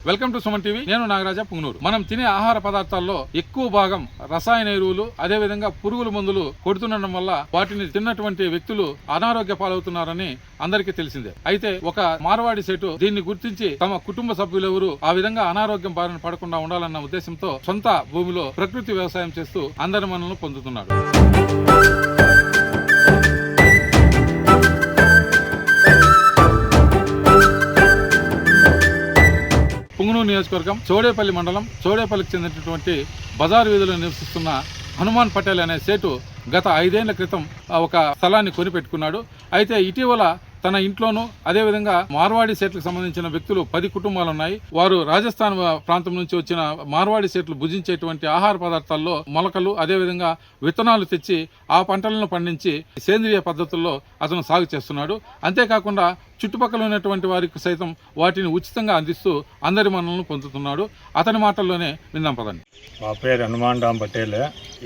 Welcome to Suman TV. నేను నాగరాజ పుంగనూరు. మనం తినే ఆహార పదార్థాల్లో ఎక్కువ భాగం రసాయన ఎరువులు, అదే విధంగా పురుగుల మందులు కొడుతుండడం వల్ల వాటిని తిన్నటువంటి వ్యక్తులు అనారోగ్య పాలవుతున్నారని అందరికీ తెలిసిందే. అయితే ఒక మార్వాడి సెటు దీన్ని గుర్తించి తమ కుటుంబ సభ్యులెవరూ ఆ విధంగా అనారోగ్యం బారిన పడకుండా ఉండాలన్న ఉద్దేశంతో సొంత భూమిలో ప్రకృతి వ్యవసాయం చేస్తూ అందరి మన్ననలు పొందుతున్నాడు. పుంగనూరు నియోజకవర్గం చోడేపల్లి మండలం చోడేపల్లికి చెందినటువంటి బజార్ వీధిలో నివసిస్తున్న హనుమాన్ పటేల్ అనే సేటు గత 5 ఏళ్ల క్రితం ఒక స్థలాన్ని కొనిపెట్టుకున్నాడు. అయితే ఇటీవల తన ఇంట్లోనూ అదేవిధంగా మార్వాడి సెట్లకు సంబంధించిన వ్యక్తులు 10 కుటుంబాలు ఉన్నాయి. వారు రాజస్థాన్ ప్రాంతం నుంచి వచ్చిన మార్వాడి సెట్లు భుజించేటువంటి ఆహార పదార్థాల్లో మొలకలు అదేవిధంగా విత్తనాలు తెచ్చి ఆ పంటలను పండించి సేంద్రియ పద్ధతుల్లో అతను సాగు చేస్తున్నాడు. అంతేకాకుండా చుట్టుపక్కల ఉన్నటువంటి వారికి సైతం వాటిని ఉచితంగా అందిస్తూ అందరి మన్ననలను పొందుతున్నాడు. అతని మాటల్లోనే విందాం పదండి. మా పేరు హనుమాన్ రామ్ పటేల్.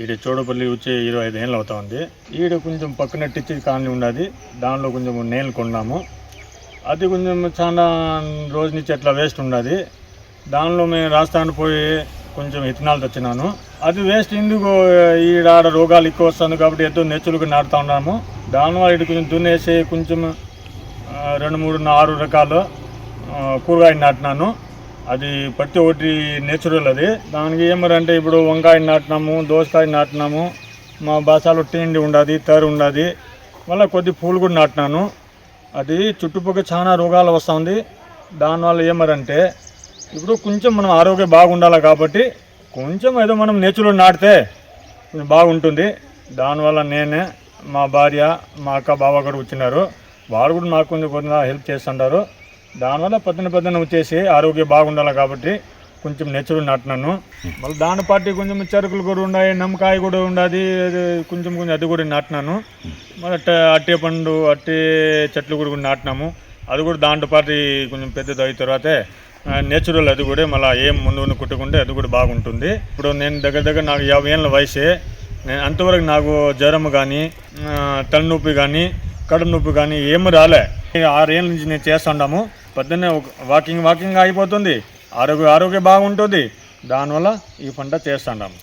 ఈడ చోడపల్లి వచ్చి 25 ఏళ్ళు అవుతుంది. ఈడ కొంచెం పక్కన టిచ్చి కాలనీ ఉన్నది, దానిలో కొంచెం నేలు కొన్నాము. అది కొంచెం చాలా రోజు నుంచి అట్లా వేస్ట్ ఉన్నది. దానిలో మేము రాజస్థాన్ పోయి కొంచెం విత్తనాలు తెచ్చినాను. అది వేస్ట్ ఎందుకు ఈడ రోగాలు ఎక్కువ వస్తుంది కాబట్టి ఎంతో నేచురల్గా నాటుతూ ఉన్నాము. దానివల్ల ఇటు కొంచెం దున్నేసి కొంచెం 2, 3, 6 రకాలు కూరగాయలు నాటినాను. అది ప్రతి ఒక్కటి నేచురల్. అది దానికి ఏమరంటే ఇప్పుడు వంకాయ నాటినాము, దోసకాయ నాటినాము, మా బాసాలో టీండి ఉండదు, తేరు ఉండదు, మళ్ళీ కొద్ది పూలు కూడా నాటినాను. అది చుట్టుపక్కల చాలా రోగాలు వస్తుంది. దానివల్ల ఏమరంటే ఇప్పుడు కొంచెం మనం ఆరోగ్యం బాగుండాలి కాబట్టి కొంచెం ఏదో మనం నేచురల్ నాటితే కొంచెం బాగుంటుంది. దానివల్ల నేనే, మా భార్య, మా అక్క, బావ కూడా వచ్చినారు. వారు కూడా నాకు కొంచెం హెల్ప్ చేస్తుంటారు. దానివల్ల పొద్దున వచ్చేసి ఆరోగ్యం బాగుండాలి కాబట్టి కొంచెం నేచురల్ నాటినాను. మళ్ళీ దాని పార్టీ కొంచెం చెరుకులు కూడా ఉన్నాయి, నిమ్మకాయ కూడా ఉన్నది, కొంచెం అది కూడా నాటినాను. మళ్ళీ అట్టే పండు, అట్టే చెట్లు కూడా నాటినాము. అది కూడా దాంట్లో పార్టీ కొంచెం పెద్దది అయిన తర్వాతే నేచురల్ అది కూడా మళ్ళీ ఏం ముందు కుట్టుకుంటే అది కూడా బాగుంటుంది. ఇప్పుడు నేను దగ్గర నాకు 50 ఏళ్ళ వయసే. నేను అంతవరకు నాకు జ్వరం కానీ, తలనొప్పి కానీ, కడుపు నొప్పి కానీ ఏమి రాలే. 6 ఏళ్ళ నుంచి నేను చేస్తున్నాము. పొద్దున్నే వాకింగ్ అయిపోతుంది, ఆరోగ్యం బాగుంటుంది. దానివల్ల ఈ పంట చేస్తున్నాము.